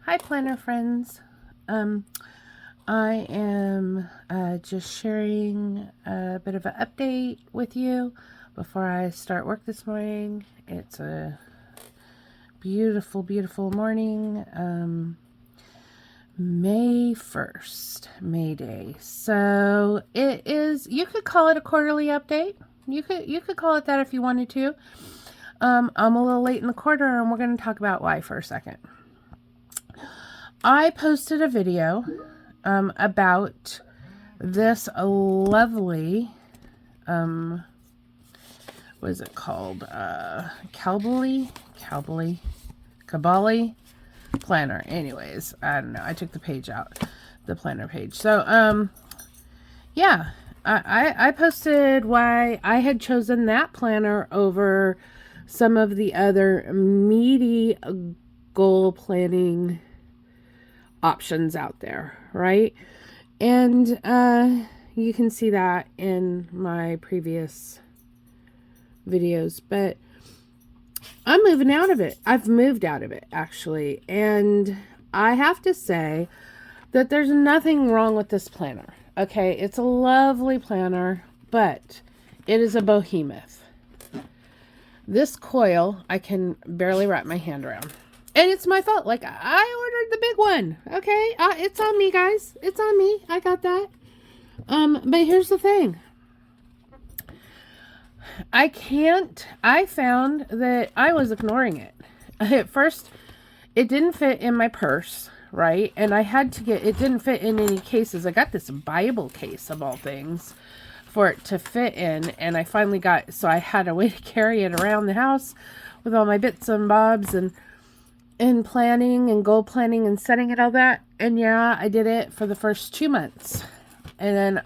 Hi, planner friends. I am just sharing a bit of an update with you before I start work this morning. It's a beautiful, beautiful morning. May 1st, May Day. So it is, you could call it a quarterly update. You could call it that if you wanted to. I'm a little late in the quarter and we're going to talk about why for a second. I posted a video about this lovely, what is it called? Kabali planner. Anyways, I don't know. I took the page out, the planner page. So, yeah, I posted why I had chosen that planner over some of the other meaty goal planning options out there, right? And you can see that in my previous videos, but I'm moving out of it. I've moved out of it, actually, and I have to say that there's nothing wrong with this planner. Okay, it's a lovely planner, but it is a behemoth. This coil I can barely wrap my hand around. And it's my fault. Like, I ordered the big one. Okay? It's on me, guys. It's on me. I got that. But here's the thing. I found that I was ignoring it. At first, it didn't fit in my purse, right? And I had to it didn't fit in any cases. I got this Bible case, of all things, for it to fit in. And I finally so I had a way to carry it around the house with all my bits and bobs and planning and goal planning and setting it all that. And yeah, I did it for the first 2 months. And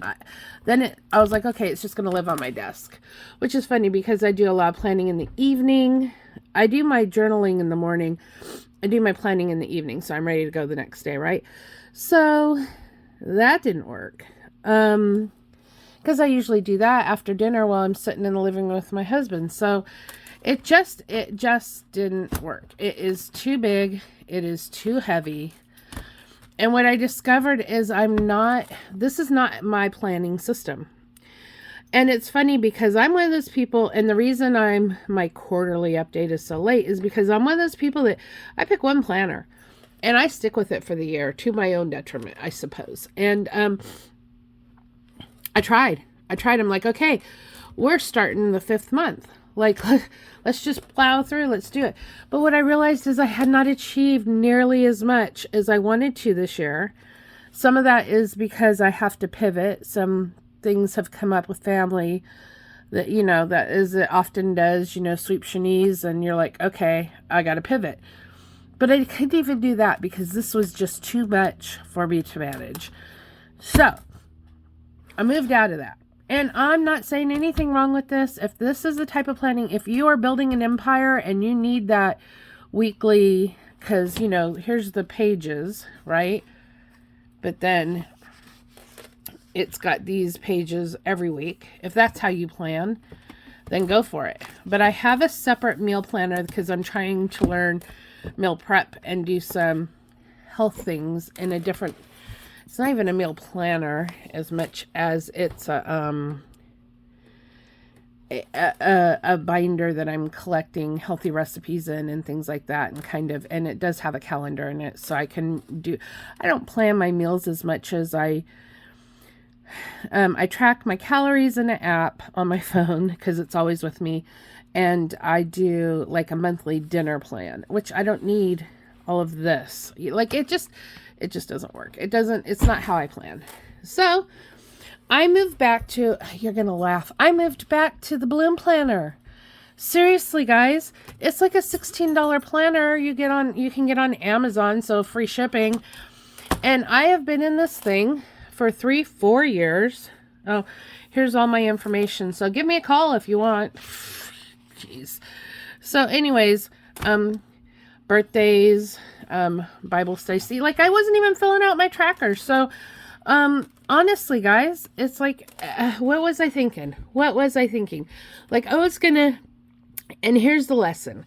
then I was like, okay, it's just going to live on my desk, which is funny because I do a lot of planning in the evening. I do my journaling in the morning. I do my planning in the evening. So I'm ready to go the next day. Right. So that didn't work. Because I usually do that after dinner while I'm sitting in the living room with my husband. So it just didn't work. It is too big. It is too heavy. And what I discovered is this is not my planning system. And it's funny because I'm one of those people, and the reason my quarterly update is so late is because I'm one of those people that I pick one planner and I stick with it for the year to my own detriment, I suppose. And I tried. I'm like, okay, we're starting the 5th month. Like, let's just plow through. Let's do it. But what I realized is I had not achieved nearly as much as I wanted to this year. Some of that is because I have to pivot. Some things have come up with family that, that is it often does, sweep Shanice, and you're like, okay, I got to pivot. But I couldn't even do that because this was just too much for me to manage. So I moved out of that. And I'm not saying anything wrong with this. If this is the type of planning, if you are building an empire and you need that weekly, because, here's the pages, right? But then it's got these pages every week. If that's how you plan, then go for it. But I have a separate meal planner because I'm trying to learn meal prep and do some health things in a different. It's not even a meal planner as much as it's a binder that I'm collecting healthy recipes in and things like that, and it does have a calendar in it, so I don't plan my meals as much as I track my calories in an app on my phone because it's always with me, and I do like a monthly dinner plan, which I don't need all of this. Like, it just doesn't work. It's not how I plan. So I moved back to, you're going to laugh. I moved back to the Bloom planner. Seriously, guys, it's like a $16 planner you can get on Amazon. So free shipping. And I have been in this thing for 3-4 years. Oh, here's all my information. So give me a call if you want. Jeez. So anyways, birthdays, Bible study. See, like, I wasn't even filling out my tracker. So, honestly, guys, it's like, what was I thinking? Like, I was gonna, and here's the lesson.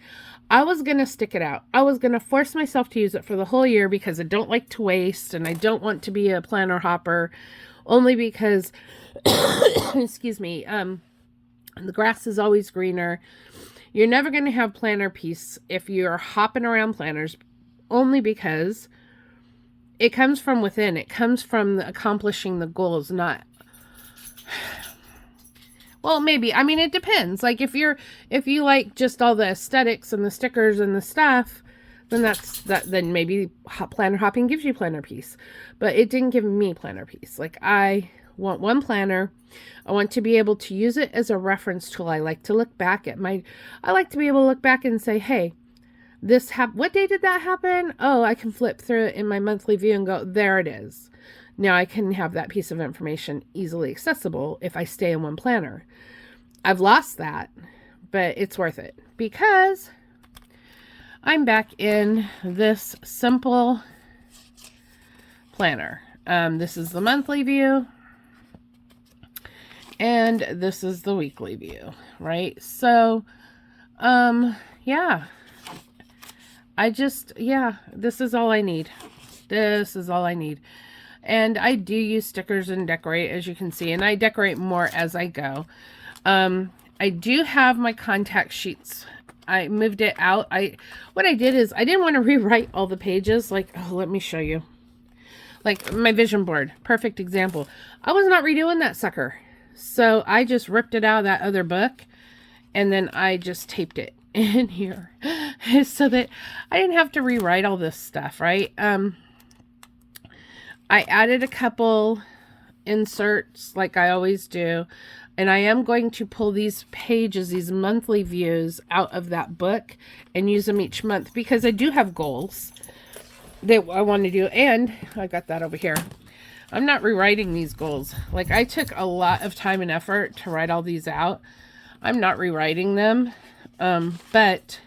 I was going to stick it out. I was going to force myself to use it for the whole year because I don't like to waste and I don't want to be a planner hopper, only because, excuse me, the grass is always greener. You're never going to have planner peace if you're hopping around planners, only because it comes from within. It comes from accomplishing the goals, not... Well, maybe. I mean, it depends. Like, if you like just all the aesthetics and the stickers and the stuff, then then maybe planner hopping gives you planner peace. But it didn't give me planner peace. Like, I want one planner. I want to be able to use it as a reference tool. I like to look back at I like to be able to look back and say, hey, what day did that happen? Oh, I can flip through it in my monthly view and go, there it is. Now I can have that piece of information easily accessible if I stay in one planner. I've lost that, but it's worth it because I'm back in this simple planner. This is the monthly view and this is the weekly view, right? So, yeah, this is all I need. This is all I need. And I do use stickers and decorate, as you can see, and I decorate more as I go. I do have my contact sheets. I moved it out. What I did is I didn't want to rewrite all the pages. Like, oh, let me show you. Like my vision board, perfect example. I was not redoing that sucker. So I just ripped it out of that other book and then I just taped it in here so that I didn't have to rewrite all this stuff, right? I added a couple inserts like I always do, and I am going to pull these pages, these monthly views out of that book and use them each month because I do have goals that I want to do, and I got that over here. I'm not rewriting these goals. Like, I took a lot of time and effort to write all these out. I'm not rewriting them, but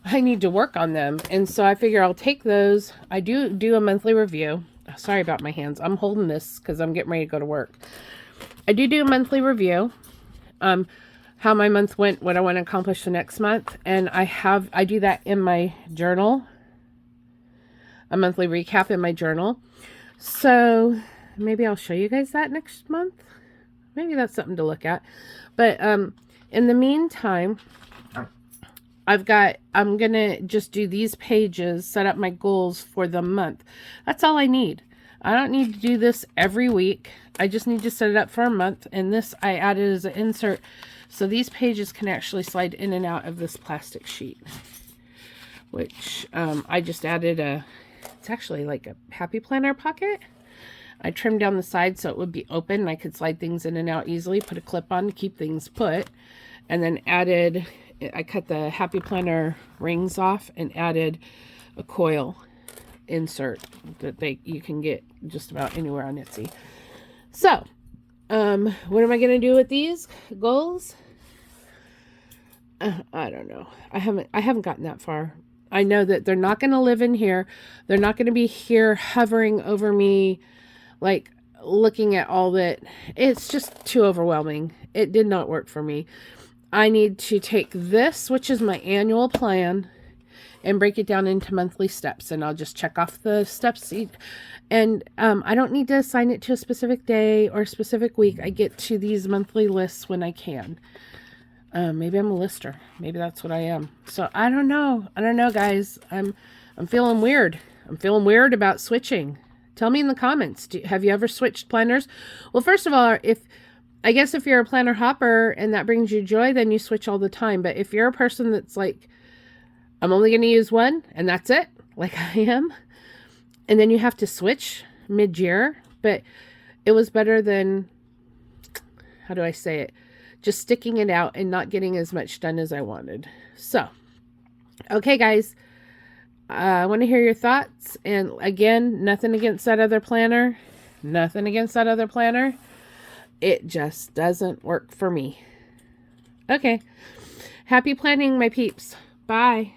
I need to work on them, and so I figure I'll take those. I do a monthly review. Sorry about my hands. I'm holding this because I'm getting ready to go to work. I do a monthly review. How my month went, what I want to accomplish the next month. And I do that in my journal. A monthly recap in my journal. So maybe I'll show you guys that next month. Maybe that's something to look at. But in the meantime, I'm going to just do these pages, set up my goals for the month. That's all I need. I don't need to do this every week. I just need to set it up for a month. And this I added as an insert. So these pages can actually slide in and out of this plastic sheet. Which I just added it's actually like a happy planner pocket. I trimmed down the side so it would be open and I could slide things in and out easily. Put a clip on to keep things put. And then I cut the happy planner rings off and added a coil insert that you can get just about anywhere on Etsy. So, what am I going to do with these goals? I don't know. I haven't gotten that far. I know that they're not going to live in here. They're not going to be here hovering over me, like looking at all that. It's just too overwhelming. It did not work for me. I need to take this, which is my annual plan, and break it down into monthly steps. And I'll just check off the steps. And I don't need to assign it to a specific day or a specific week. I get to these monthly lists when I can. Maybe I'm a lister. Maybe that's what I am. So I don't know. I don't know, guys. I'm feeling weird. I'm feeling weird about switching. Tell me in the comments. Have you ever switched planners? Well, first of all, I guess if you're a planner hopper and that brings you joy, then you switch all the time. But if you're a person that's like, I'm only going to use one and that's it, like I am, and then you have to switch mid-year, but it was better than, how do I say it, just sticking it out and not getting as much done as I wanted. So, okay, guys, I want to hear your thoughts. And again, nothing against that other planner. Nothing against that other planner. It just doesn't work for me. Okay. Happy planning, my peeps. Bye.